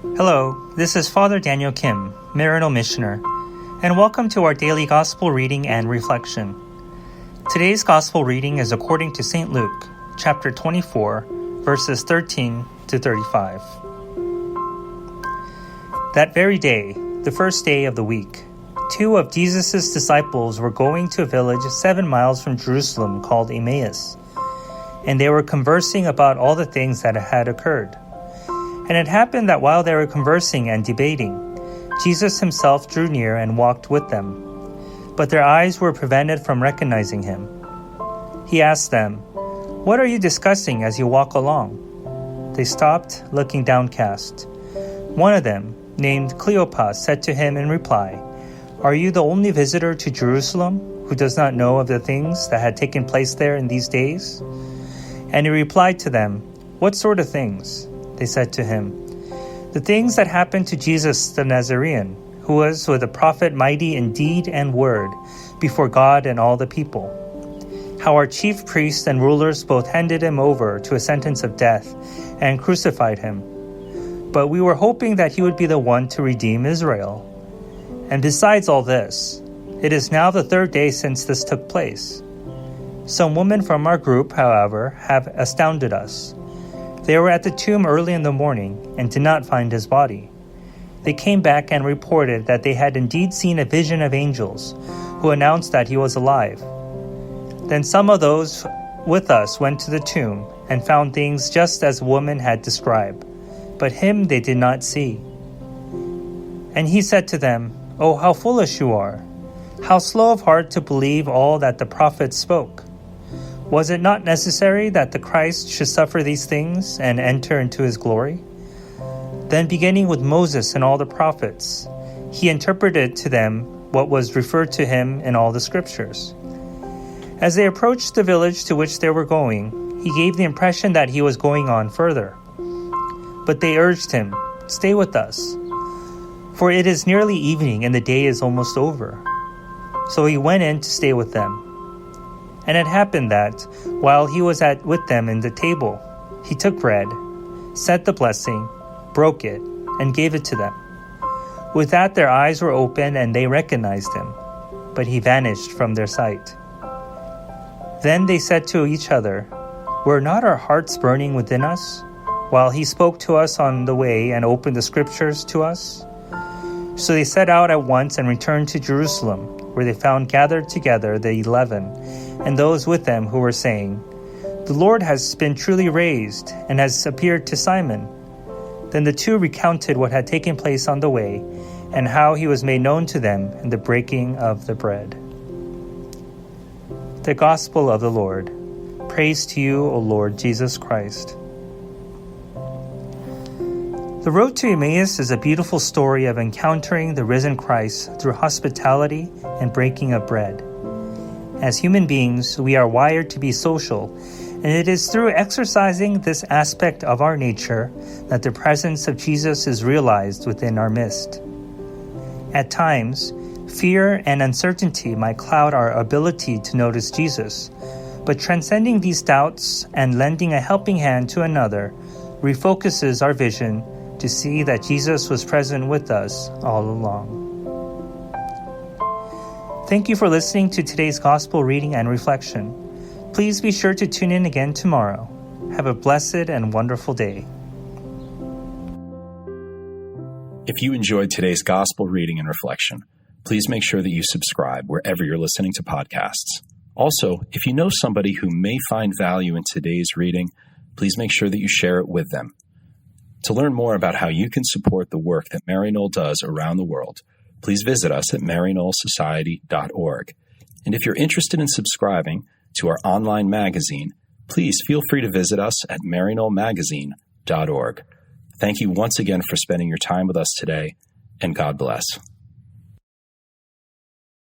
Hello, this is Father Daniel Kim, Maryknoll Missioner, and welcome to our daily Gospel reading and reflection. Today's Gospel reading is according to St. Luke, chapter 24, verses 13 to 35. That very day, the first day of the week, two of Jesus' disciples were going to a village 7 miles from Jerusalem called Emmaus, and they were conversing about all the things that had occurred. And it happened that while they were conversing and debating, Jesus himself drew near and walked with them. But their eyes were prevented from recognizing him. He asked them, "What are you discussing as you walk along?" They stopped, looking downcast. One of them, named Cleopas, said to him in reply, "Are you the only visitor to Jerusalem who does not know of the things that had taken place there in these days?" And he replied to them, "What sort of things?" They said to him, "The things that happened to Jesus the Nazarene, who was with a prophet mighty in deed and word before God and all the people. How our chief priests and rulers both handed him over to a sentence of death and crucified him. But we were hoping that he would be the one to redeem Israel. And besides all this, it is now the third day since this took place. Some women from our group, however, have astounded us. They were at the tomb early in the morning and did not find his body. They came back and reported that they had indeed seen a vision of angels who announced that he was alive. Then some of those with us went to the tomb and found things just as the woman had described, but him they did not see." And he said to them, "Oh, how foolish you are! How slow of heart to believe all that the prophets spoke! Was it not necessary that the Christ should suffer these things and enter into his glory?" Then beginning with Moses and all the prophets, he interpreted to them what was referred to him in all the scriptures. As they approached the village to which they were going, he gave the impression that he was going on further. But they urged him, "Stay with us, for it is nearly evening and the day is almost over." So he went in to stay with them. And it happened that, while he was with them in the table, he took bread, said the blessing, broke it, and gave it to them. With that their eyes were opened and they recognized him, but he vanished from their sight. Then they said to each other, "Were not our hearts burning within us, while he spoke to us on the way and opened the scriptures to us?" So they set out at once and returned to Jerusalem, where they found gathered together the 11, and those with them who were saying, "The Lord has been truly raised and has appeared to Simon." Then the two recounted what had taken place on the way and how he was made known to them in the breaking of the bread. The Gospel of the Lord. Praise to you, O Lord Jesus Christ. The road to Emmaus is a beautiful story of encountering the risen Christ through hospitality and breaking of bread. As human beings, we are wired to be social, and it is through exercising this aspect of our nature that the presence of Jesus is realized within our midst. At times, fear and uncertainty might cloud our ability to notice Jesus, but transcending these doubts and lending a helping hand to another refocuses our vision to see that Jesus was present with us all along. Thank you for listening to today's Gospel reading and reflection. Please be sure to tune in again tomorrow. Have a blessed and wonderful day. If you enjoyed today's Gospel reading and reflection, please make sure that you subscribe wherever you're listening to podcasts. Also, if you know somebody who may find value in today's reading, please make sure that you share it with them. To learn more about how you can support the work that Maryknoll does around the world, please visit us at maryknollsociety.org. And if you're interested in subscribing to our online magazine, please feel free to visit us at maryknollmagazine.org. Thank you once again for spending your time with us today, and God bless.